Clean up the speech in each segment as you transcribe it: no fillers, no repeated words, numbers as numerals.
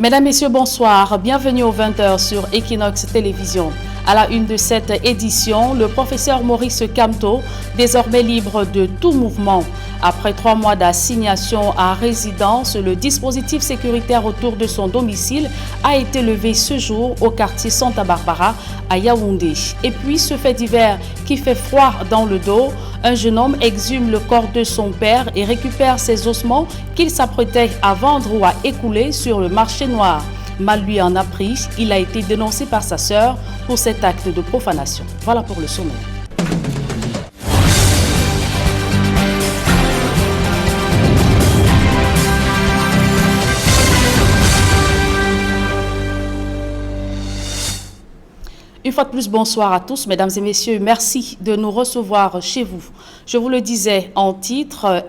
Mesdames, Messieurs, bonsoir. Bienvenue au 20h sur Equinox Télévision. À la une de cette édition, le professeur Maurice Kamto, désormais libre de tout mouvement. Après 3 mois d'assignation à résidence, le dispositif sécuritaire autour de son domicile a été levé ce jour au quartier Santa Barbara à Yaoundé. Et puis, ce fait divers qui fait froid dans le dos, un jeune homme exhume le corps de son père et récupère ses ossements qu'il s'apprêtait à vendre ou à écouler sur le marché noir. Mal lui en a pris, il a été dénoncé par sa sœur pour cet acte de profanation. Voilà pour le sommaire. Une fois de plus, bonsoir à tous, mesdames et messieurs. Merci de nous recevoir chez vous. Je vous le disais en titre,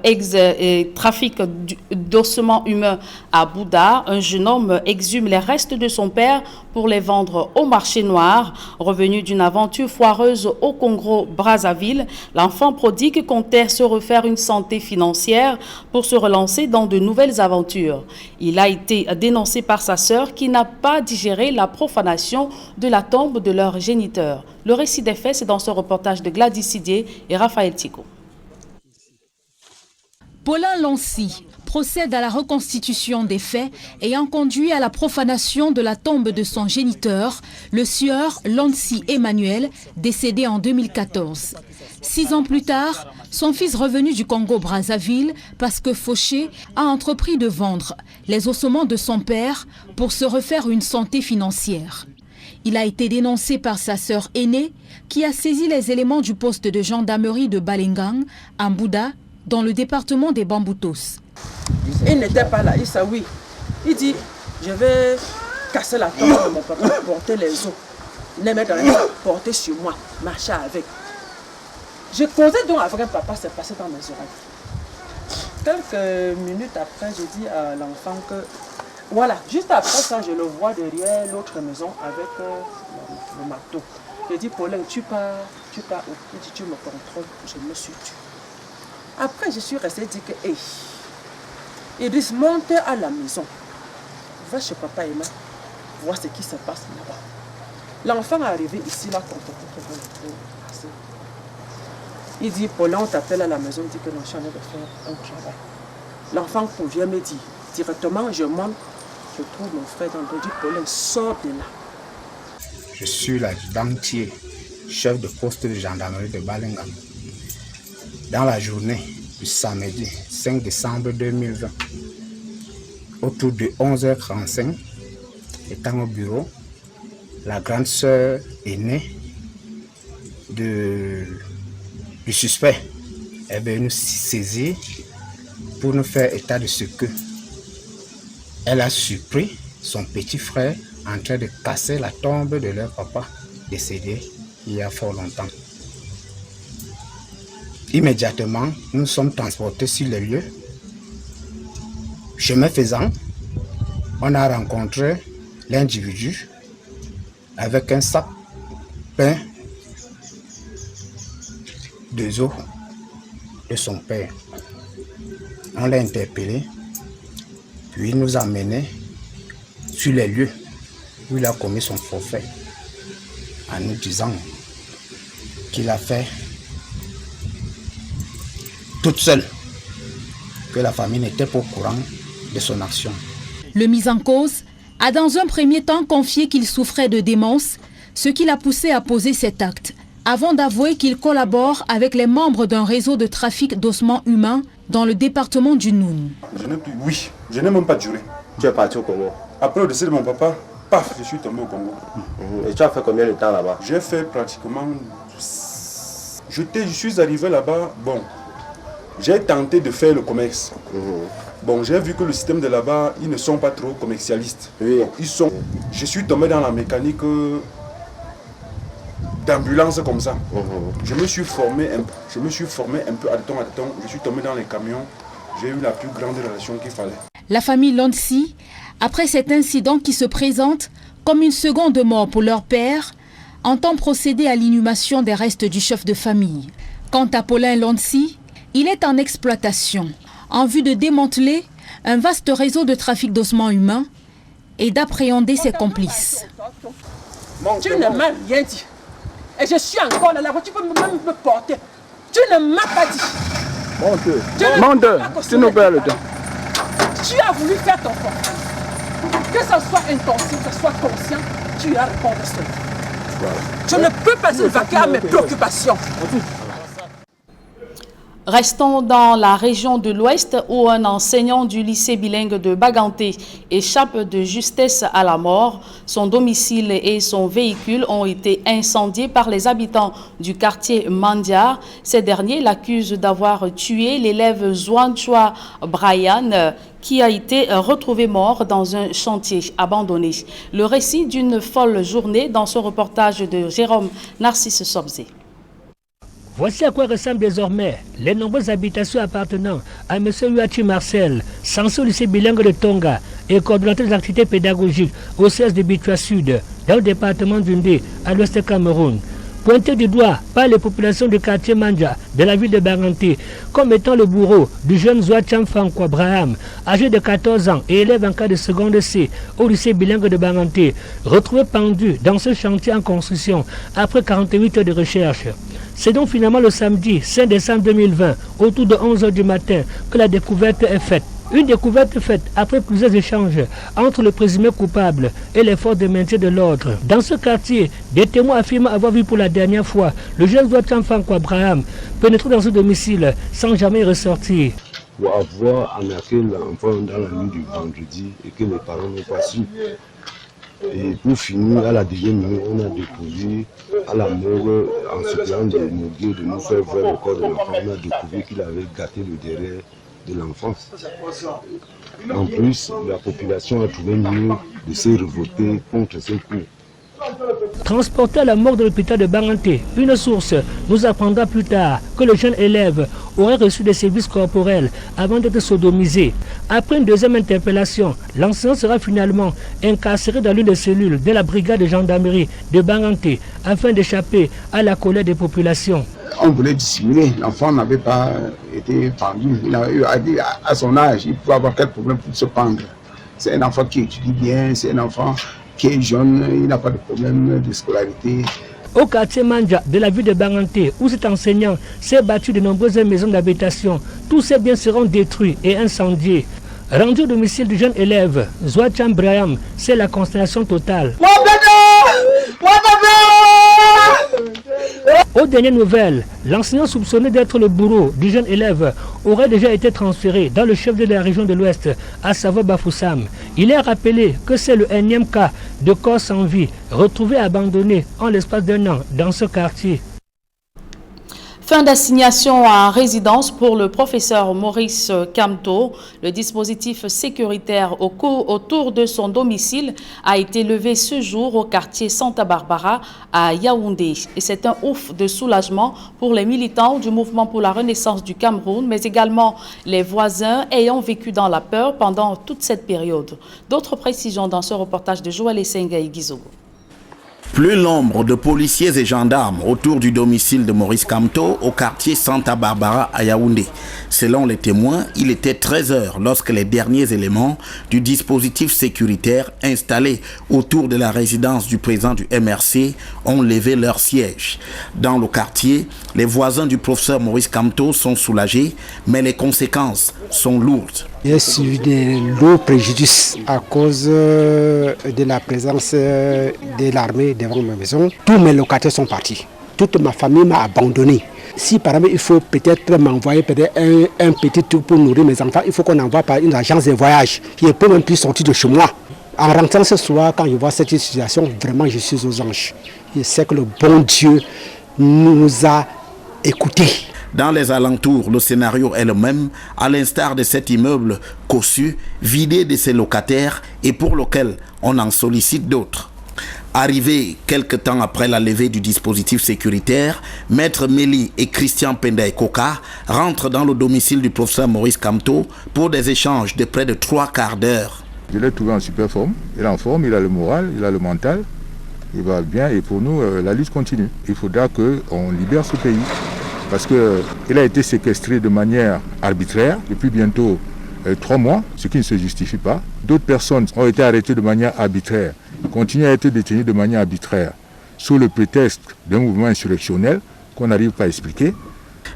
trafic d'ossements humains à Bouddha. Un jeune homme exhume les restes de son père pour les vendre au marché noir. Revenu d'une aventure foireuse au Congo-Brazzaville, l'enfant prodigue comptait se refaire une santé financière pour se relancer dans de nouvelles aventures. Il a été dénoncé par sa sœur qui n'a pas digéré la profanation de la tombe de leur géniteur. Le récit des faits, c'est dans ce reportage de Gladys Sidier et Raphaël Tico. Paulin Lancy procède à la reconstitution des faits ayant conduit à la profanation de la tombe de son géniteur, le sieur Lancy Emmanuel, décédé en 2014. 6 ans plus tard, son fils revenu du Congo-Brazzaville, Pasque Fauché, a entrepris de vendre les ossements de son père pour se refaire une santé financière. Il a été dénoncé par sa sœur aînée qui a saisi les éléments du poste de gendarmerie de Balengang, à Bouddha, dans le département des Bamboutos. Il n'était pas là, il sait oui. Il dit, je vais casser la tombe de mon papa, porter les os, les mettre dans les sacs, porter sur moi, marcher avec. Je causais donc avec un papa, c'est passé dans mes oreilles. Quelques minutes après, je dis à l'enfant que, voilà, juste après ça, je le vois derrière l'autre maison avec le marteau. Je dis, Paulin, tu pars où? Il dit, tu me contrôles, je me suis tué. Après, je suis resté dit que, hey, Idriss, monte à la maison. Va chez papa et maman, voir ce qui se passe là-bas. L'enfant est arrivé ici, là, il dit, Paulin, on t'appelle à la maison, il dit que non, je suis en train de faire un travail. L'enfant vient me dire, directement, je monte, je trouve mon frère dans le dos, dit, Paulin, sors de là. Je suis l'adjudant-tier, chef de poste de gendarmerie de Balengang. Dans la journée du samedi 5 décembre 2020, autour de 11h45, étant au bureau, la grande sœur aînée du suspect est venue saisir pour nous faire état de ce que elle a surpris son petit frère en train de casser la tombe de leur papa décédé il y a fort longtemps. Immédiatement, nous sommes transportés sur les lieux. Chemin faisant, on a rencontré l'individu avec un sac plein de os de son père. On l'a interpellé, puis il nous a menés sur les lieux où il a commis son forfait, en nous disant qu'il a fait toute seule, que la famille n'était pas au courant de son action. Le mis en cause a dans un premier temps confié qu'il souffrait de démence, ce qui l'a poussé à poser cet acte, avant d'avouer qu'il collabore avec les membres d'un réseau de trafic d'ossements humains dans le département du Noun. Oui, je n'ai même pas juré. Tu es parti au Congo? Après le décès de mon papa, paf, je suis tombé au Congo. Et tu as fait combien de temps là-bas? J'ai fait pratiquement... Je suis arrivé là-bas, bon, j'ai tenté de faire le commerce. Bon, j'ai vu que le système de là-bas, ils ne sont pas trop commercialistes. Oui. Je suis tombé dans la mécanique d'ambulance comme ça. Je me suis formé un peu à temps. Je suis tombé dans les camions. J'ai eu la plus grande relation qu'il fallait. La famille Lancy, après cet incident qui se présente comme une seconde mort pour leur père, entend procéder à l'inhumation des restes du chef de famille. Quant à Paulin Lancy, il est en exploitation en vue de démanteler un vaste réseau de trafic d'ossements humains et d'appréhender ses complices. Tu ne m'as rien dit. Et je suis encore là, la voiture peut même me porter. Tu ne m'as pas dit. Monte, tu nous perds le temps. Tu as voulu faire ton fort. Que ça soit intensif, que ça soit conscient, tu as répondu seul. Je ne peux pas évacuer à mes préoccupations. Restons dans la région de l'Ouest où un enseignant du lycée bilingue de Baganté échappe de justesse à la mort. Son domicile et son véhicule ont été incendiés par les habitants du quartier Mandia. Ces derniers l'accusent d'avoir tué l'élève Zouanchua Brian qui a été retrouvé mort dans un chantier abandonné. Le récit d'une folle journée dans ce reportage de Jérôme Narcisse Sobzé. Voici à quoi ressemblent désormais les nombreuses habitations appartenant à M. Luachi Marcel, censé au lycée bilingue de Tonga et coordonnateur des activités pédagogiques au CS de Bitua Sud, dans le département d'Undé, à l'ouest du Cameroun. Pointé du doigt par les populations du quartier Manja de la ville de Baganté comme étant le bourreau du jeune Zouacham Fanko Abraham, âgé de 14 ans et élève en cas de seconde C au lycée bilingue de Baganté, retrouvé pendu dans ce chantier en construction après 48 heures de recherche. C'est donc finalement le samedi 5 décembre 2020, autour de 11 h du matin, que la découverte est faite. Une découverte faite après plusieurs échanges entre le présumé coupable et les forces de maintien de l'ordre. Dans ce quartier, des témoins affirment avoir vu pour la dernière fois le jeune Zouacham Fanko Abraham pénétrer dans ce domicile sans jamais ressortir. Pour avoir arnaqué l'enfant dans la nuit du vendredi et que les parents n'ont pas su. Et pour finir, à la deuxième minute, on a découvert à la morgue, en se plaignant de morguer, de nous faire voir le corps de l'enfant, on a découvert qu'il avait gâté le derrière de l'enfant. En plus, la population a trouvé mieux de se révolter contre ce coup. Transporté à la morgue de l'hôpital de Baganté, une source nous apprendra plus tard que le jeune élève aurait reçu des services corporels avant d'être sodomisé. Après une deuxième interpellation, l'enseignant sera finalement incarcéré dans l'une des cellules de la brigade de gendarmerie de Baganté afin d'échapper à la colère des populations. On voulait dissimuler, l'enfant n'avait pas été pendu. Il a dit à son âge, il peut avoir quel problème pour se pendre. C'est un enfant qui étudie bien, c'est un enfant qui est jeune, il n'a pas de problème de scolarité. Au quartier Manja de la ville de Baganté, où cet enseignant s'est battu de nombreuses maisons d'habitation, tous ces biens seront détruits et incendiés. Rendu au domicile du jeune élève, Zouacham Braham, c'est la consternation totale. Aux dernières nouvelles, l'enseignant soupçonné d'être le bourreau du jeune élève aurait déjà été transféré dans le chef de la région de l'Ouest, à savoir Bafoussam. Il est rappelé que c'est le énième cas de corps sans vie retrouvé abandonné en l'espace d'un an dans ce quartier. Fin d'assignation en résidence pour le professeur Maurice Kamto. Le dispositif sécuritaire autour de son domicile a été levé ce jour au quartier Santa Barbara à Yaoundé. Et c'est un ouf de soulagement pour les militants du mouvement pour la renaissance du Cameroun, mais également les voisins ayant vécu dans la peur pendant toute cette période. D'autres précisions dans ce reportage de Joël Essenga et Guizogo. Plus l'ombre de policiers et gendarmes autour du domicile de Maurice Kamto au quartier Santa Barbara à Yaoundé. Selon les témoins, il était 13 h lorsque les derniers éléments du dispositif sécuritaire installé autour de la résidence du président du MRC ont levé leur siège. Dans le quartier, les voisins du professeur Maurice Kamto sont soulagés, mais les conséquences sont lourdes. J'ai subi de lourds préjudices à cause de la présence de l'armée devant ma maison. Tous mes locataires sont partis. Toute ma famille m'a abandonné. Si par exemple il faut peut-être m'envoyer un petit truc pour nourrir mes enfants, il faut qu'on envoie par une agence de voyage. Je ne peux même plus sortir de chez moi. En rentrant ce soir, quand je vois cette situation, vraiment je suis aux anges. Je sais que le bon Dieu nous a écoutés. Dans les alentours, le scénario est le même, à l'instar de cet immeuble cossu, vidé de ses locataires et pour lequel on en sollicite d'autres. Arrivés quelque temps après la levée du dispositif sécuritaire, Maître Méli et Christian Pendaï Koka rentrent dans le domicile du professeur Maurice Kamto pour des échanges de près de 3 quarts d'heure. Je l'ai trouvé en super forme. Il est en forme, il a le moral, il a le mental. Il va bien et pour nous, la lutte continue. Il faudra qu'on libère ce pays. Parce qu'il a été séquestré de manière arbitraire depuis bientôt 3 mois, ce qui ne se justifie pas. D'autres personnes ont été arrêtées de manière arbitraire, continuent à être détenues de manière arbitraire, sous le prétexte d'un mouvement insurrectionnel qu'on n'arrive pas à expliquer.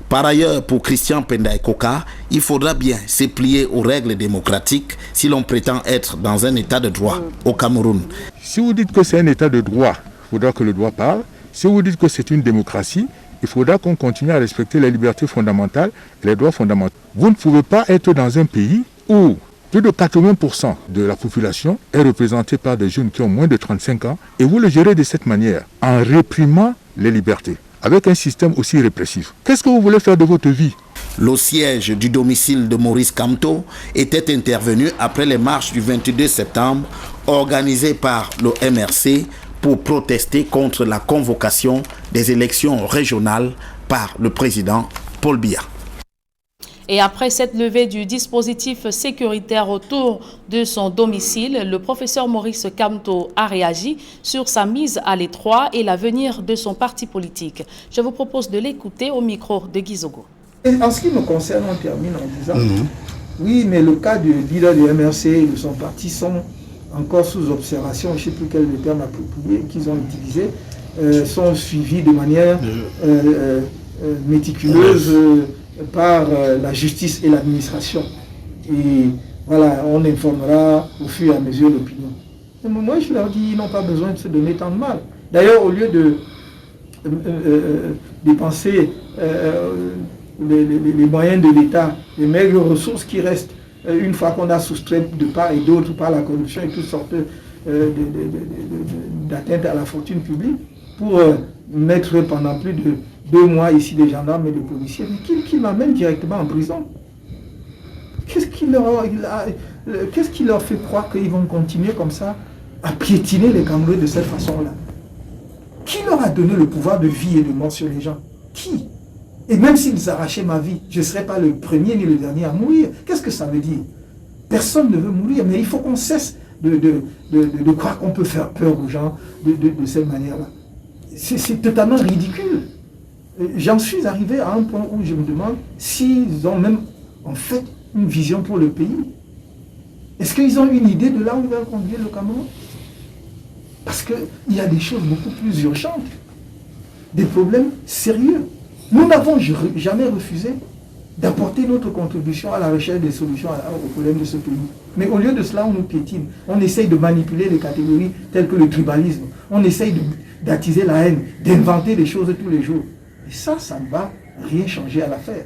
Par ailleurs, pour Christian Pendaye Koka, il faudra bien se plier aux règles démocratiques si l'on prétend être dans un état de droit au Cameroun. Si vous dites que c'est un état de droit, il faudra que le droit parle. Si vous dites que c'est une démocratie, il faudra qu'on continue à respecter les libertés fondamentales et les droits fondamentaux. Vous ne pouvez pas être dans un pays où plus de 80% de la population est représentée par des jeunes qui ont moins de 35 ans et vous le gérez de cette manière, en réprimant les libertés, avec un système aussi répressif. Qu'est-ce que vous voulez faire de votre vie? Le siège du domicile de Maurice Kamto était intervenu après les marches du 22 septembre organisées par le MRC pour protester contre la convocation des élections régionales par le président Paul Biya. Et après cette levée du dispositif sécuritaire autour de son domicile, le professeur Maurice Kamto a réagi sur sa mise à l'étroit et l'avenir de son parti politique. Je vous propose de l'écouter au micro de Guizogo. En ce qui me concerne, on termine en disant oui, mais le cas du leader du MRC et de son parti sont encore sous observation, je ne sais plus quel terme approprié qu'ils ont utilisé, sont suivis de manière méticuleuse par la justice et l'administration. Et voilà, on informera au fur et à mesure l'opinion. Moi, je leur dis, ils n'ont pas besoin de se donner tant de mal. D'ailleurs, au lieu de dépenser les moyens de l'État, les maigres ressources qui restent, une fois qu'on a soustrait de part et d'autre par la corruption et toutes sortes d'atteintes à la fortune publique, pour mettre pendant plus de 2 mois ici des gendarmes et des policiers, qui m'amènent directement en prison. Qu'est-ce qui leur fait croire qu'ils vont continuer comme ça à piétiner les Camerounais de cette façon-là? Qui leur a donné le pouvoir de vie et de mort sur les gens? Qui? Et même s'ils arrachaient ma vie, je ne serais pas le premier ni le dernier à mourir. Qu'est-ce que ça veut dire? Personne ne veut mourir, mais il faut qu'on cesse de croire qu'on peut faire peur aux gens de cette manière-là. C'est totalement ridicule. J'en suis arrivé à un point où je me demande s'ils ont même en fait une vision pour le pays. Est-ce qu'ils ont une idée de là où ils veulent conduire le Cameroun? Parce qu'il y a des choses beaucoup plus urgentes, des problèmes sérieux. Nous n'avons jamais refusé d'apporter notre contribution à la recherche des solutions aux problèmes de ce pays. Mais au lieu de cela, on nous piétine. On essaye de manipuler les catégories telles que le tribalisme. On essaye d'attiser la haine, d'inventer des choses tous les jours. Et ça ne va rien changer à l'affaire.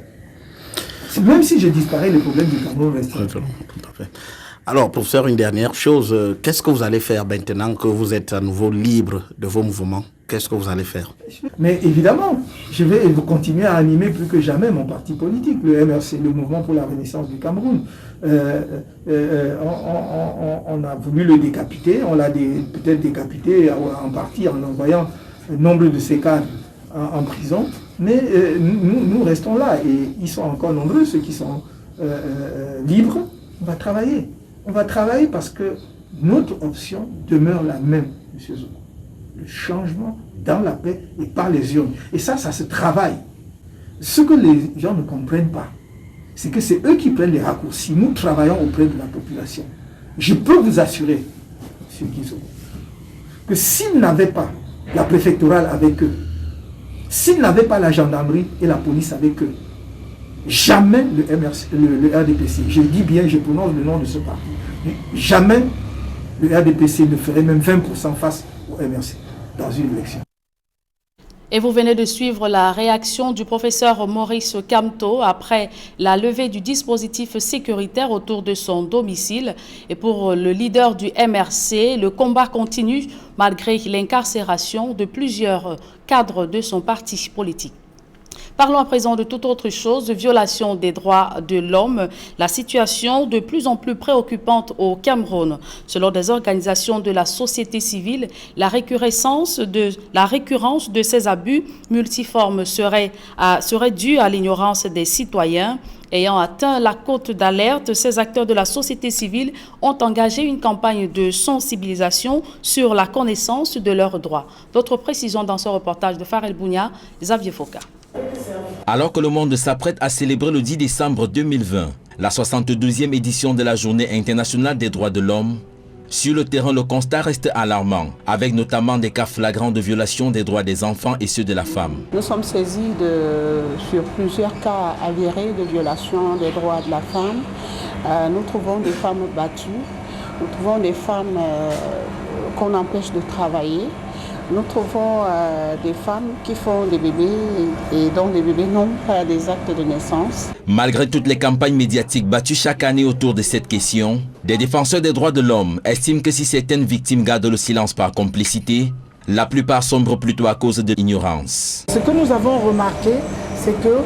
Même si je disparais, les problèmes du Cameroun resteront. Tout à fait. Alors, pour faire une dernière chose, qu'est-ce que vous allez faire maintenant que vous êtes à nouveau libre de vos mouvements? Qu'est-ce que vous allez faire? Mais évidemment, je vais continuer à animer plus que jamais mon parti politique, le MRC, le Mouvement pour la Renaissance du Cameroun. On a voulu le décapiter, on l'a peut-être décapité en partie en envoyant nombre de ses cadres en prison, mais nous restons là et ils sont encore nombreux, ceux qui sont libres. On va travailler. On va travailler parce que notre option demeure la même, M. Zoko. Le changement dans la paix et par les urnes. Et ça se travaille. Ce que les gens ne comprennent pas, c'est que c'est eux qui prennent les raccourcis. Nous travaillons auprès de la population. Je peux vous assurer, M. Guizot, que s'ils n'avaient pas la préfectorale avec eux, s'ils n'avaient pas la gendarmerie et la police avec eux, jamais le RDPC, je dis bien, je prononce le nom de ce parti, jamais le RDPC ne ferait même 20% face au MRC dans une élection. Et vous venez de suivre la réaction du professeur Maurice Kamto après la levée du dispositif sécuritaire autour de son domicile. Et pour le leader du MRC, le combat continue malgré l'incarcération de plusieurs cadres de son parti politique. Parlons à présent de toute autre chose, de violation des droits de l'homme, la situation de plus en plus préoccupante au Cameroun. Selon des organisations de la société civile, la récurrence de ces abus multiformes serait due à l'ignorance des citoyens. Ayant atteint la cote d'alerte, ces acteurs de la société civile ont engagé une campagne de sensibilisation sur la connaissance de leurs droits. D'autres précisions dans ce reportage de Farel Bounia, Xavier Foka. Alors que le monde s'apprête à célébrer le 10 décembre 2020, La 62e édition de la Journée internationale des droits de l'homme. Sur le terrain, le constat reste alarmant, avec notamment des cas flagrants de violation des droits des enfants et ceux de la femme. Nous sommes saisis sur plusieurs cas avérés de violation des droits de la femme. Nous trouvons des femmes battues, nous trouvons des femmes qu'on empêche de travailler. Nous trouvons des femmes qui font des bébés et dont des bébés n'ont pas des actes de naissance. Malgré toutes les campagnes médiatiques battues chaque année autour de cette question, des défenseurs des droits de l'homme estiment que si certaines victimes gardent le silence par complicité, la plupart sombrent plutôt à cause de l'ignorance. Ce que nous avons remarqué, c'est que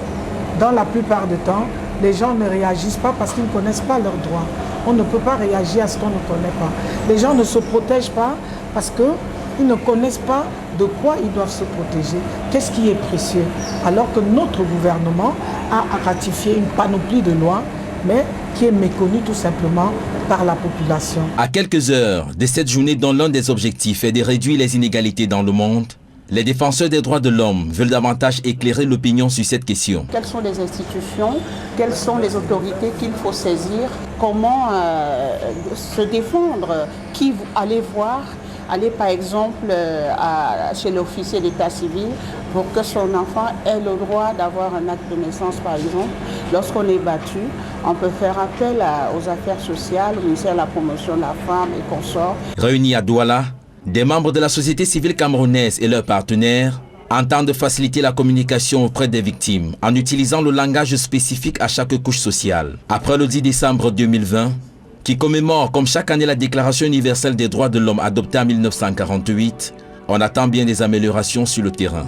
dans la plupart du temps, les gens ne réagissent pas parce qu'ils ne connaissent pas leurs droits. On ne peut pas réagir à ce qu'on ne connaît pas. Les gens ne se protègent pas parce qu'ils ne connaissent pas de quoi ils doivent se protéger, qu'est-ce qui est précieux. Alors que notre gouvernement a ratifié une panoplie de lois, mais qui est méconnue tout simplement par la population. À quelques heures de cette journée dont l'un des objectifs est de réduire les inégalités dans le monde, les défenseurs des droits de l'homme veulent davantage éclairer l'opinion sur cette question. Quelles sont les institutions, quelles sont les autorités qu'il faut saisir, comment se défendre, qui aller voir. Aller par exemple chez l'officier d'état civil pour que son enfant ait le droit d'avoir un acte de naissance par exemple. Lorsqu'on est battu, on peut faire appel aux affaires sociales, au ministère de la promotion de la femme et consorts. Réunis à Douala, des membres de la société civile camerounaise et leurs partenaires entendent faciliter la communication auprès des victimes en utilisant le langage spécifique à chaque couche sociale. Après le 10 décembre 2020, qui commémore comme chaque année la Déclaration universelle des droits de l'homme adoptée en 1948, on attend bien des améliorations sur le terrain.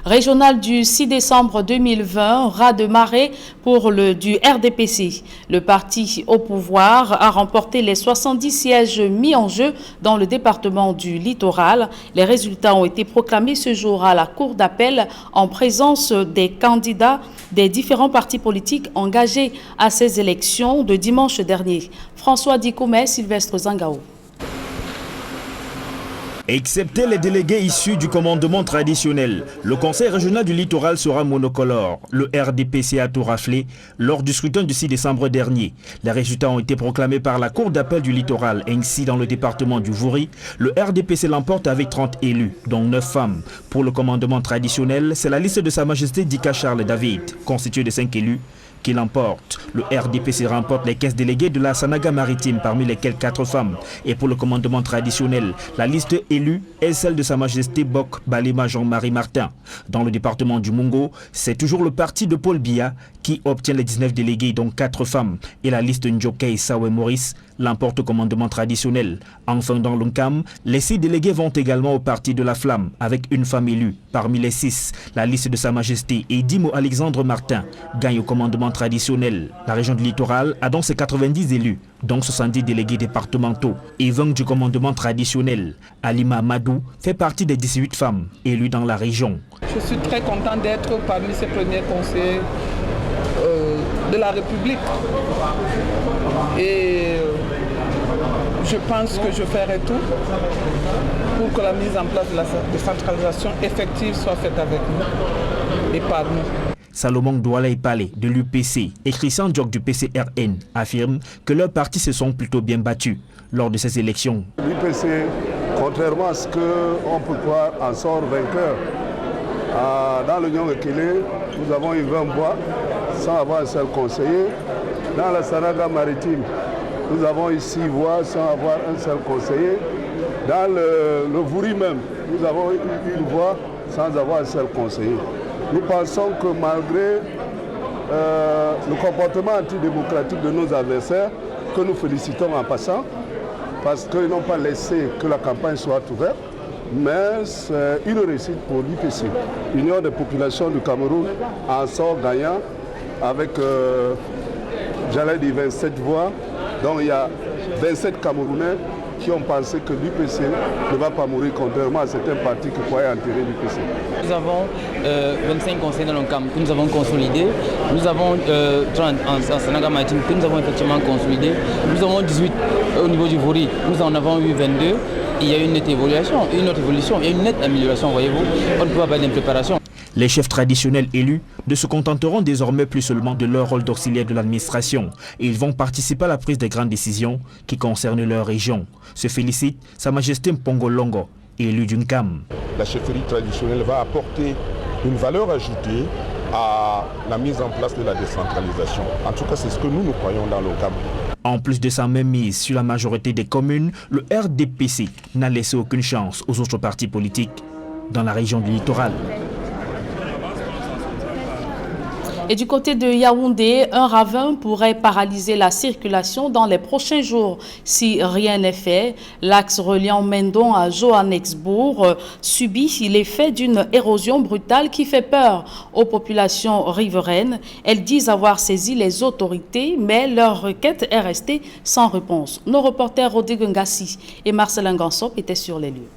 Régional du 6 décembre 2020, raz de marée pour du RDPC. Le parti au pouvoir a remporté les 70 sièges mis en jeu dans le département du Littoral. Les résultats ont été proclamés ce jour à la Cour d'appel en présence des candidats des différents partis politiques engagés à ces élections de dimanche dernier. François Dikoumé, Sylvestre Zangao. Excepté les délégués issus du commandement traditionnel, le Conseil régional du littoral sera monocolore. Le RDPC a tout raflé lors du scrutin du 6 décembre dernier. Les résultats ont été proclamés par la Cour d'appel du littoral. Ainsi, dans le département du Vouri, le RDPC l'emporte avec 30 élus, dont 9 femmes. Pour le commandement traditionnel, c'est la liste de Sa Majesté Dika Charles David, constituée de 5 élus, qui l'emporte. Le RDPC remporte les 15 délégués de la Sanaga maritime, parmi lesquels 4 femmes. Et pour le commandement traditionnel, la liste élue est celle de Sa Majesté Bok Balima Jean-Marie Martin. Dans le département du Mungo, c'est toujours le parti de Paul Biya qui obtient les 19 délégués, dont 4 femmes. Et la liste Njokei Sawe Maurice l'emporte au commandement traditionnel. Enfin, dans l'Unkam, les 6 délégués vont également au parti de la Flamme, avec une femme élue. Parmi les 6, la liste de Sa Majesté Edimo Alexandre Martin gagne au commandement traditionnel. La région du littoral a donc ses 90 élus, dont 70 délégués départementaux. Et 20 du commandement traditionnel. Alima Madou fait partie des 18 femmes élues dans la région. Je suis très content d'être parmi ces premiers conseillers de la République. Et je pense que je ferai tout pour que la mise en place de la décentralisation effective soit faite avec nous et par nous. Salomon Douala Ipale de l'UPC et Christian Diok du PCRN affirment que leurs partis se sont plutôt bien battus lors de ces élections. L'UPC, contrairement à ce qu'on peut croire, en sort vainqueur. Dans l'Union Ekele, nous avons eu 20 voix sans avoir un seul conseiller. Dans la Sanaga maritime, nous avons eu 6 voix sans avoir un seul conseiller. Dans le Vouri même, nous avons eu une voix sans avoir un seul conseiller. Nous pensons que malgré le comportement antidémocratique de nos adversaires, que nous félicitons en passant, parce qu'ils n'ont pas laissé que la campagne soit ouverte, mais c'est une réussite pour l'UPC. L'Union des populations du Cameroun en sort gagnant avec, j'allais dire 27 voix, donc il y a 27 Camerounais qui ont pensé que l'UPC ne va pas mourir, contrairement à certains partis qui croyaient enterrer l'UPC. Nous avons 25 conseils dans le camp que nous avons consolidés. Nous avons 30 en Sanaga maritime que nous avons effectivement consolidés. Nous avons 18 au niveau du Vouri. Nous en avons eu 22. Il y a une nette évolution, il y a une nette amélioration, voyez-vous. On ne peut pas parler d'impréparation. Les chefs traditionnels élus ne se contenteront désormais plus seulement de leur rôle d'auxiliaire de l'administration. Ils vont participer à la prise des grandes décisions qui concernent leur région. Se félicite Sa Majesté Mpongolongo, élu d'Unkam. La chefferie traditionnelle va apporter une valeur ajoutée à la mise en place de la décentralisation. En tout cas, c'est ce que nous croyons dans l'Unkam. En plus de sa mainmise sur la majorité des communes, le RDPC n'a laissé aucune chance aux autres partis politiques dans la région du littoral. Et du côté de Yaoundé, un ravin pourrait paralyser la circulation dans les prochains jours. Si rien n'est fait, l'axe reliant Mendon à Johannesburg subit l'effet d'une érosion brutale qui fait peur aux populations riveraines. Elles disent avoir saisi les autorités, mais leur requête est restée sans réponse. Nos reporters Rodrigue Ngassi et Marcelin Gansop étaient sur les lieux.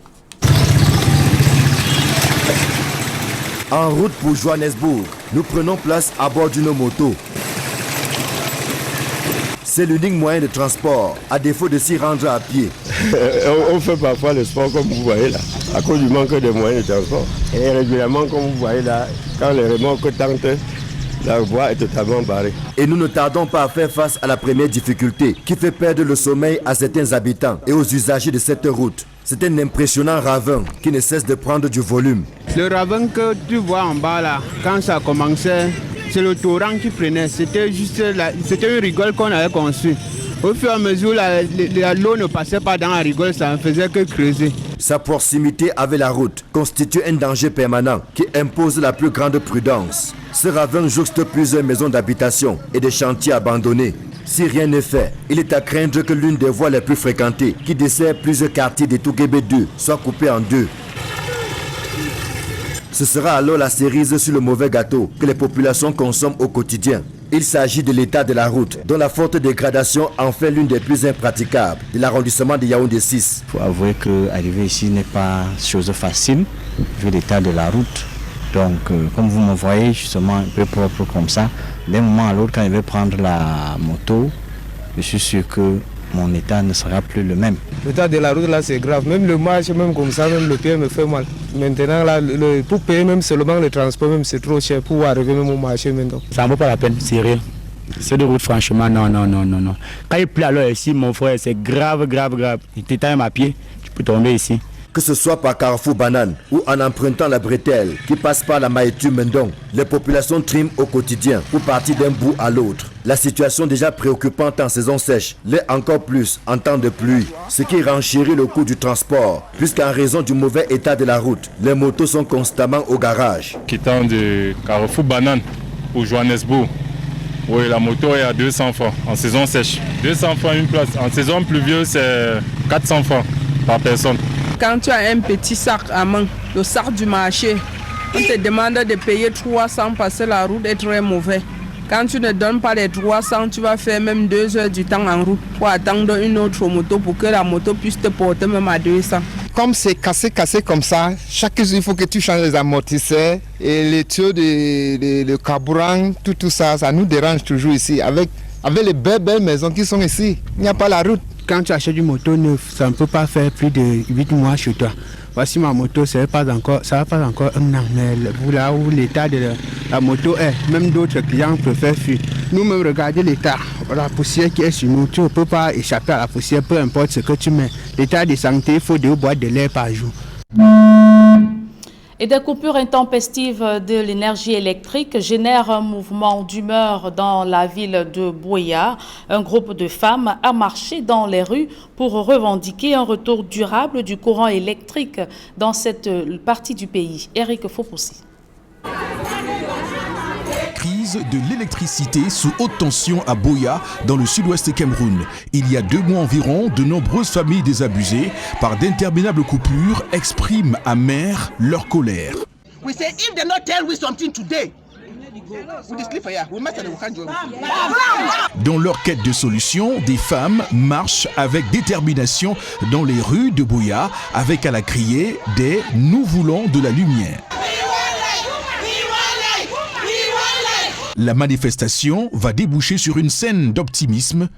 En route pour Johannesburg, nous prenons place à bord d'une moto. C'est l'unique moyen de transport, à défaut de s'y rendre à pied. On fait parfois le sport comme vous voyez là, à cause du manque de moyens de transport. Et régulièrement, comme vous voyez là, quand les remorques tentent, la voie est totalement barrée. Et nous ne tardons pas à faire face à la première difficulté qui fait perdre le sommeil à certains habitants et aux usagers de cette route. C'est un impressionnant ravin qui ne cesse de prendre du volume. Le ravin que tu vois en bas là, quand ça commençait, c'est le torrent qui prenait. C'était juste c'était une rigole qu'on avait conçue. Au fur et à mesure, l'eau ne passait pas dans la rigole, ça ne faisait que creuser. Sa proximité avec la route constitue un danger permanent qui impose la plus grande prudence. Ce ravin jouxte plusieurs maisons d'habitation et des chantiers abandonnés. Si rien n'est fait, il est à craindre que l'une des voies les plus fréquentées, qui dessert plusieurs quartiers de Tougébé 2, soit coupée en deux. Ce sera alors la cerise sur le mauvais gâteau que les populations consomment au quotidien. Il s'agit de l'état de la route, dont la forte dégradation en fait l'une des plus impraticables de l'arrondissement de Yaoundé 6. Il faut avouer qu'arriver ici n'est pas chose facile, vu l'état de la route. Donc, comme vous me voyez, justement un peu propre comme ça, d'un moment à l'autre, quand je vais prendre la moto, je suis sûr que mon état ne sera plus le même. L'état de la route là, c'est grave. Même le marche, même comme ça, même le pied me fait mal. Maintenant, là, pour payer même seulement le transport, même c'est trop cher pour arriver même au marché maintenant. Ça ne vaut pas la peine, c'est rien. C'est de route, franchement, non. Quand il pleut alors ici, mon frère, c'est grave. Il t'éteint à pied, tu peux tomber ici. Que ce soit par Carrefour Banane ou en empruntant la bretelle qui passe par la Maïtu Mendon, les populations triment au quotidien pour partir d'un bout à l'autre. La situation déjà préoccupante en saison sèche l'est encore plus en temps de pluie, ce qui renchérit le coût du transport, puisqu'en raison du mauvais état de la route, les motos sont constamment au garage. Quittant de Carrefour Banane pour Johannesburg, oui, la moto est à 200 francs en saison sèche. 200 francs une place. En saison pluvieuse, c'est 400 francs par personne. Quand tu as un petit sac à main, le sac du marché, on te demande de payer 300 parce que la route est très mauvaise. Quand tu ne donnes pas les 300, tu vas faire même 2 heures du temps en route pour attendre une autre moto pour que la moto puisse te porter même à 200. Comme c'est cassé comme ça, chaque jour il faut que tu changes les amortisseurs et les tuyaux de carburant, tout ça, ça nous dérange toujours ici. Avec les belles maisons qui sont ici, il n'y a pas la route. Quand tu achètes une moto neuve, ça ne peut pas faire plus de 8 mois chez toi. Voici ma moto, ça ne va pas encore un an. Mais là où l'état de la moto est, même d'autres clients préfèrent fuir. Nous-mêmes, regardez l'état, la poussière qui est sur nous. Tu ne peux pas échapper à la poussière, peu importe ce que tu mets. L'état de santé, il faut 2 boîtes de lait par jour. Et des coupures intempestives de l'énergie électrique génèrent un mouvement d'humeur dans la ville de Buea. Un groupe de femmes a marché dans les rues pour revendiquer un retour durable du courant électrique dans cette partie du pays. Eric Fopoussi. Crise de l'électricité sous haute tension à Buea, dans le sud-ouest Cameroun. Il y a 2 mois environ, de nombreuses familles désabusées par d'interminables coupures expriment amères leur colère. Dans leur quête de solution, des femmes marchent avec détermination dans les rues de Buea avec à la criée des « Nous voulons de la lumière ». La manifestation va déboucher sur une scène d'optimisme.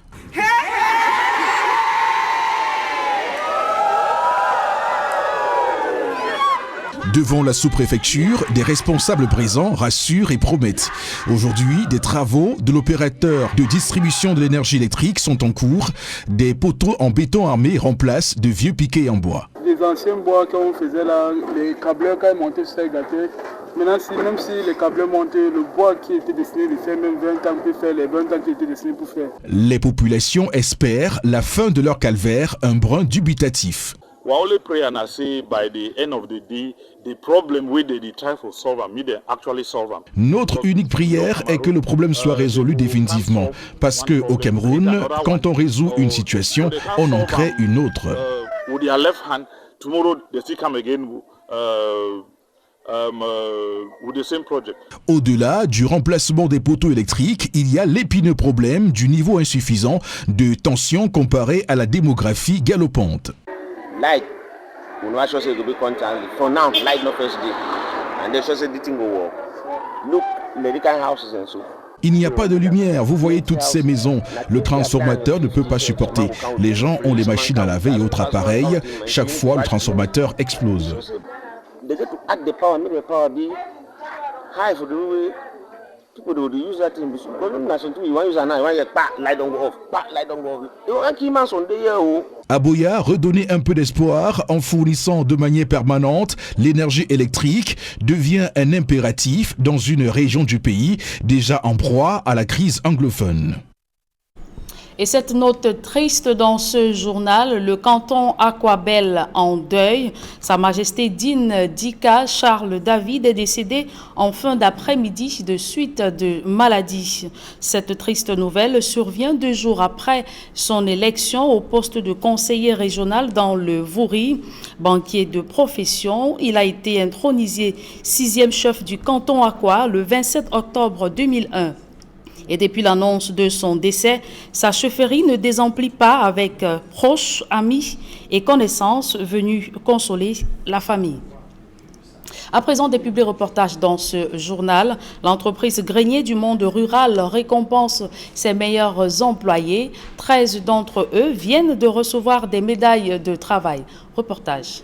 Devant la sous-préfecture, des responsables présents rassurent et promettent. Aujourd'hui, des travaux de l'opérateur de distribution de l'énergie électrique sont en cours. Des poteaux en béton armé remplacent de vieux piquets en bois. Les anciens bois qu'on faisait là, les câbleurs quand ils montaient sur les gâteaux, maintenant même si les câbleurs montaient, le bois qui était destiné de faire même 20 ans peut faire les 20 ans qui étaient destinés pour faire. Les populations espèrent la fin de leur calvaire, un brin dubitatif. We only pray and I say by the end of the day, the problem we they try to solve and they actually solve them. Notre unique prière est que le problème soit résolu définitivement. Parce que au Cameroun, quand on résout une situation, on en crée une autre. With their left hand, tomorrow they still come again with the same project. Au-delà du remplacement des poteaux électriques, il y a l'épineux problème du niveau insuffisant de tension comparé à la démographie galopante. Light, we know say go be constantly. For now, light no first day, and they say the thing go work. Look, medical houses and so. Il n'y a pas de lumière, vous voyez toutes ces maisons. Le transformateur ne peut pas supporter. Les gens ont les machines à laver et autres appareils. Chaque fois, le transformateur explose. À Boya, redonner un peu d'espoir en fournissant de manière permanente l'énergie électrique devient un impératif dans une région du pays déjà en proie à la crise anglophone. Et cette note triste dans ce journal, le canton Aquabel en deuil. Sa Majesté Dine Dika Charles David est décédé en fin d'après-midi de suite de maladie. Cette triste nouvelle survient 2 jours après son élection au poste de conseiller régional dans le Vouri. Banquier de profession, il a été intronisé 6e chef du canton Aqua le 27 octobre 2001. Et depuis l'annonce de son décès, sa chefferie ne désemplit pas avec proches, amis et connaissances venus consoler la famille. À présent, des publics reportages dans ce journal. L'entreprise Grenier du monde rural récompense ses meilleurs employés. 13 d'entre eux viennent de recevoir des médailles de travail. Reportage.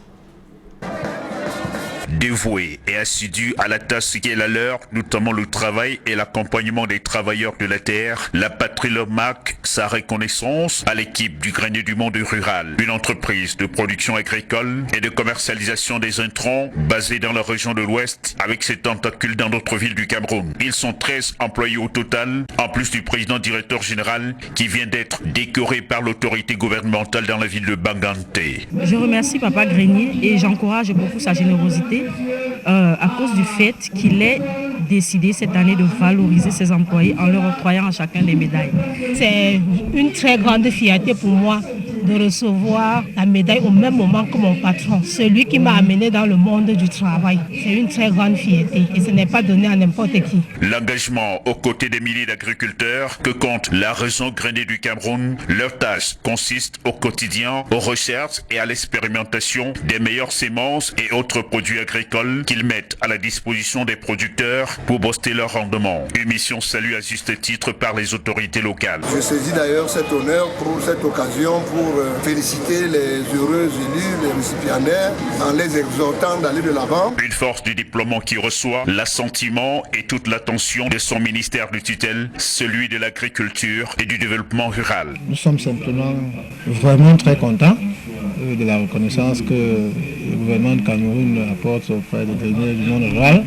Dévoués et assidus à la tâche qui est la leur, notamment le travail et l'accompagnement des travailleurs de la terre, la patrie leur marque sa reconnaissance à l'équipe du Grenier du monde rural, une entreprise de production agricole et de commercialisation des intrants basée dans la région de l'Ouest avec ses tentacules dans d'autres villes du Cameroun. Ils sont 13 employés au total, en plus du président directeur général qui vient d'être décoré par l'autorité gouvernementale dans la ville de Bangante. Je remercie Papa Grenier et j'encourage beaucoup sa générosité. À cause du fait qu'il ait décidé cette année de valoriser ses employés en leur octroyant à chacun des médailles. C'est une très grande fierté pour moi de recevoir la médaille au même moment que mon patron, celui qui m'a amené dans le monde du travail. C'est une très grande fierté et ce n'est pas donné à n'importe qui. L'engagement aux côtés des milliers d'agriculteurs que compte la région Grenier du Cameroun, leur tâche consiste au quotidien aux recherches et à l'expérimentation des meilleures semences et autres produits agricoles qu'ils mettent à la disposition des producteurs pour booster leur rendement. Une mission saluée à juste titre par les autorités locales. Je saisis d'ailleurs cet honneur pour cette occasion pour féliciter les heureux élus, les récipiendaires, en les exhortant d'aller de l'avant. Une force du déploiement qui reçoit l'assentiment et toute l'attention de son ministère de tutelle, celui de l'agriculture et du développement rural. Nous sommes simplement vraiment très contents de la reconnaissance que le gouvernement de Cameroun apporte auprès des Greniers du monde rural.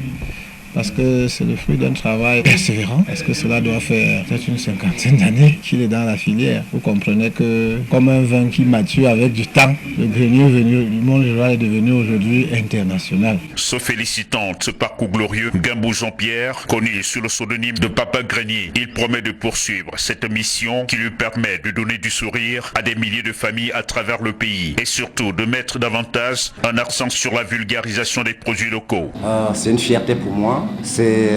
Parce que c'est le fruit d'un travail persévérant. Est-ce que cela doit faire peut-être une 50aine d'années qu'il est dans la filière? Vous comprenez que, comme un vin qui mature avec du temps, le Grenier du monde rural est devenu aujourd'hui international. Se félicitant de ce parcours glorieux, Gambou Jean-Pierre, connu sous le pseudonyme de Papa Grenier, il promet de poursuivre cette mission qui lui permet de donner du sourire à des milliers de familles à travers le pays et surtout de mettre davantage un accent sur la vulgarisation des produits locaux. C'est une fierté pour moi. C'est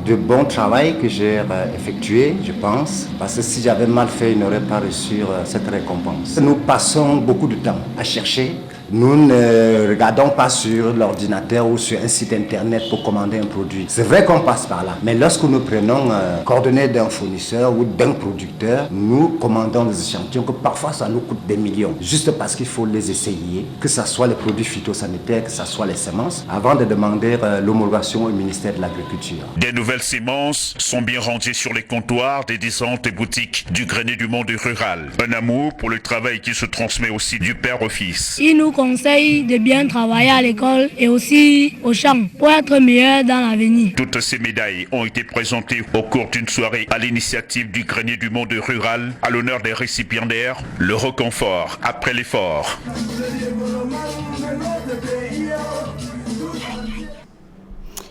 de bon travail que j'ai effectué, je pense, parce que si j'avais mal fait, il n'aurait pas reçu cette récompense. Nous passons beaucoup de temps à chercher Nous ne regardons pas sur l'ordinateur ou sur un site internet pour commander un produit. C'est vrai qu'on passe par là, mais lorsque nous prenons coordonnées d'un fournisseur ou d'un producteur, nous commandons des échantillons que parfois ça nous coûte des millions, juste parce qu'il faut les essayer, que ce soit les produits phytosanitaires, que ce soit les semences, avant de demander l'homologation au ministère de l'Agriculture. Des nouvelles semences sont bien rangées sur les comptoirs des différentes boutiques du grenier du monde rural. Un amour pour le travail qui se transmet aussi du père au fils. Il nous conseille de bien travailler à l'école et aussi au champ pour être meilleur dans l'avenir. Toutes ces médailles ont été présentées au cours d'une soirée à l'initiative du grenier du monde rural à l'honneur des récipiendaires, le reconfort après l'effort.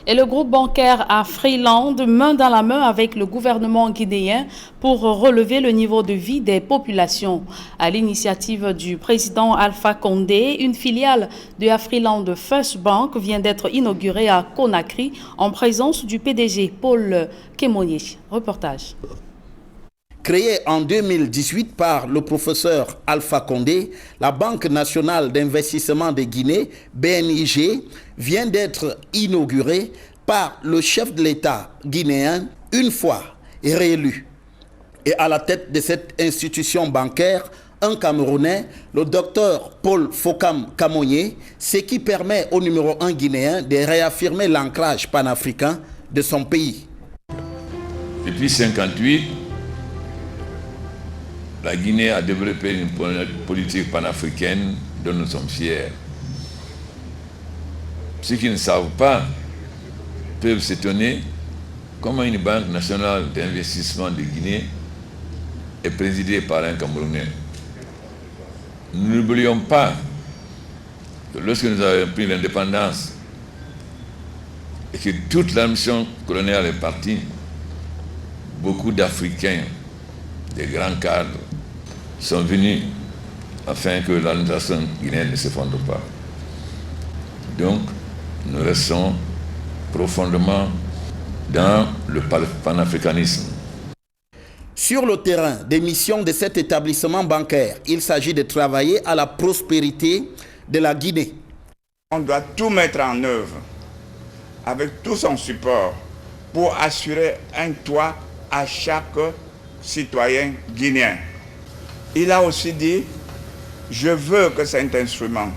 Et le groupe bancaire Afriland, main dans la main avec le gouvernement guinéen pour relever le niveau de vie des populations. À l'initiative du président Alpha Condé, une filiale de Afriland First Bank vient d'être inaugurée à Conakry en présence du PDG Paul Kémonier. Reportage. Créée en 2018 par le professeur Alpha Condé, la Banque nationale d'investissement de Guinée, BNIG, vient d'être inaugurée par le chef de l'État guinéen une fois réélu. Et à la tête de cette institution bancaire, un Camerounais, le docteur Paul Fokam Kamoye, ce qui permet au numéro 1 guinéen de réaffirmer l'ancrage panafricain de son pays. Depuis 1958, la Guinée a développé une politique panafricaine dont nous sommes fiers. Ceux qui ne savent pas peuvent s'étonner comment une banque nationale d'investissement de Guinée est présidée par un Camerounais. Nous n'oublions pas que lorsque nous avons pris l'indépendance et que toute la mission coloniale est partie, beaucoup d'Africains, des grands cadres, sont venus afin que l'administration guinéenne ne s'effondre pas. Donc, nous restons profondément dans le panafricanisme. Sur le terrain des missions de cet établissement bancaire, il s'agit de travailler à la prospérité de la Guinée. On doit tout mettre en œuvre avec tout son support pour assurer un toit à chaque citoyen guinéen. Il a aussi dit, je veux que cet instrument,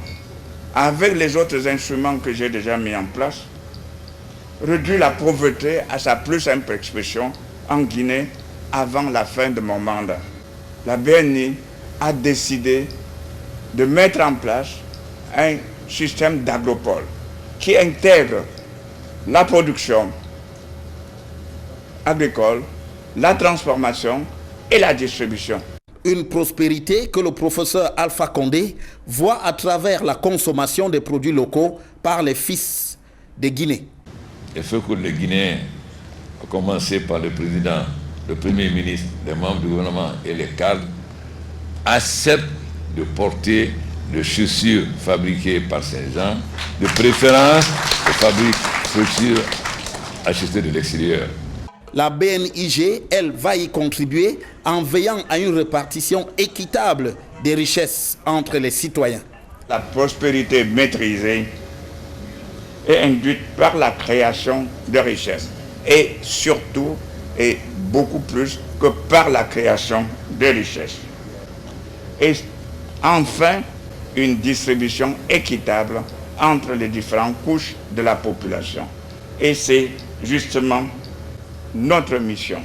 avec les autres instruments que j'ai déjà mis en place, réduit la pauvreté à sa plus simple expression en Guinée avant la fin de mon mandat. La BNI a décidé de mettre en place un système d'agropole qui intègre la production agricole, la transformation et la distribution. Une prospérité que le professeur Alpha Condé voit à travers la consommation des produits locaux par les fils de Guinée. Il faut que les Guinéens, à commencer par le président, le premier ministre, les membres du gouvernement et les cadres, acceptent de porter des chaussures fabriquées par ces gens, de préférence de chaussures achetées de l'extérieur. La BNIG, elle, va y contribuer en veillant à une répartition équitable des richesses entre les citoyens. La prospérité maîtrisée est induite par la création de richesses et surtout et beaucoup plus que par la création de richesses. Et enfin, une distribution équitable entre les différentes couches de la population. Et c'est justement notre mission.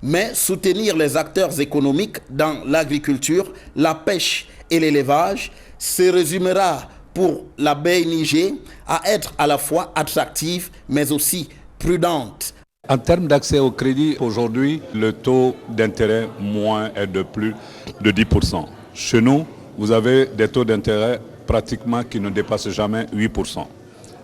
Mais soutenir les acteurs économiques dans l'agriculture, la pêche et l'élevage se résumera pour la BNIG à être à la fois attractive mais aussi prudente. En termes d'accès au crédit, aujourd'hui, le taux d'intérêt moins est de plus de 10%. Chez nous, vous avez des taux d'intérêt pratiquement qui ne dépassent jamais 8%.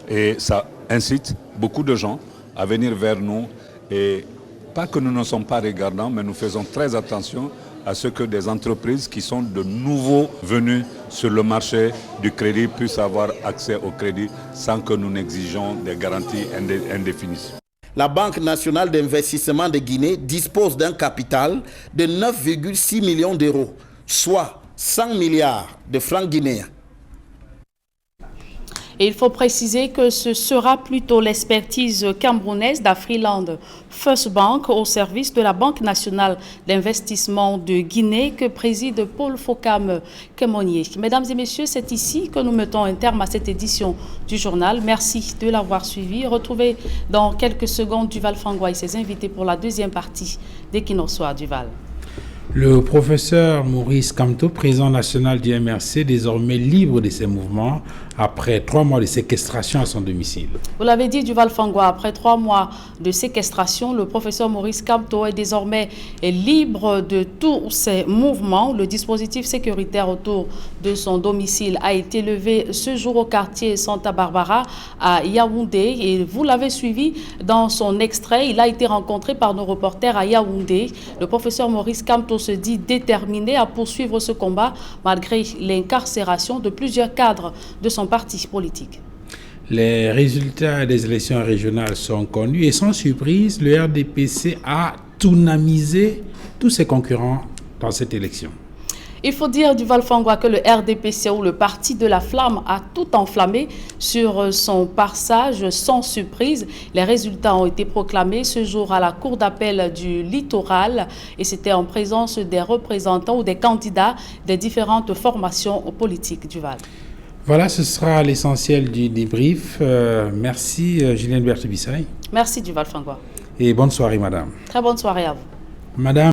Et ça incite beaucoup de gens à venir vers nous. Et pas que nous ne sommes pas regardants, mais nous faisons très attention à ce que des entreprises qui sont de nouveaux venus sur le marché du crédit puissent avoir accès au crédit sans que nous n'exigeons des garanties indéfinies. La Banque nationale d'investissement de Guinée dispose d'un capital de 9,6 millions d'euros, soit 100 milliards de francs guinéens. Et il faut préciser que ce sera plutôt l'expertise camerounaise d'Afriland First Bank au service de la Banque nationale d'investissement de Guinée que préside Paul Fokam Kemonier. Mesdames et messieurs, c'est ici que nous mettons un terme à cette édition du journal. Merci de l'avoir suivi. Retrouvez dans quelques secondes Duval Fangwa et ses invités pour la deuxième partie d'Equinox Soir Duval. Le professeur Maurice Kamto, président national du MRC, désormais libre de ses mouvements après 3 mois de séquestration à son domicile. Vous l'avez dit, Duval Fangwa, après 3 mois de séquestration, le professeur Maurice Kamto est désormais libre de tous ses mouvements. Le dispositif sécuritaire autour de son domicile a été levé ce jour au quartier Santa Barbara à Yaoundé. Et vous l'avez suivi dans son extrait. Il a été rencontré par nos reporters à Yaoundé. Le professeur Maurice Kamto se dit déterminé à poursuivre ce combat malgré l'incarcération de plusieurs cadres de son parti politique. Les résultats des élections régionales sont connus et sans surprise, le RDPC a tournamisé tous ses concurrents dans cette élection. Il faut dire, Duval Fangwa, que le RDPC ou le Parti de la Flamme a tout enflammé sur son passage sans surprise. Les résultats ont été proclamés ce jour à la Cour d'appel du Littoral et c'était en présence des représentants ou des candidats des différentes formations politiques. Duval. Voilà, ce sera l'essentiel du débrief. Merci Julien Berthe-Bissaï. Merci Duval Fangwa. Et bonne soirée, madame. Très bonne soirée à vous. Madame.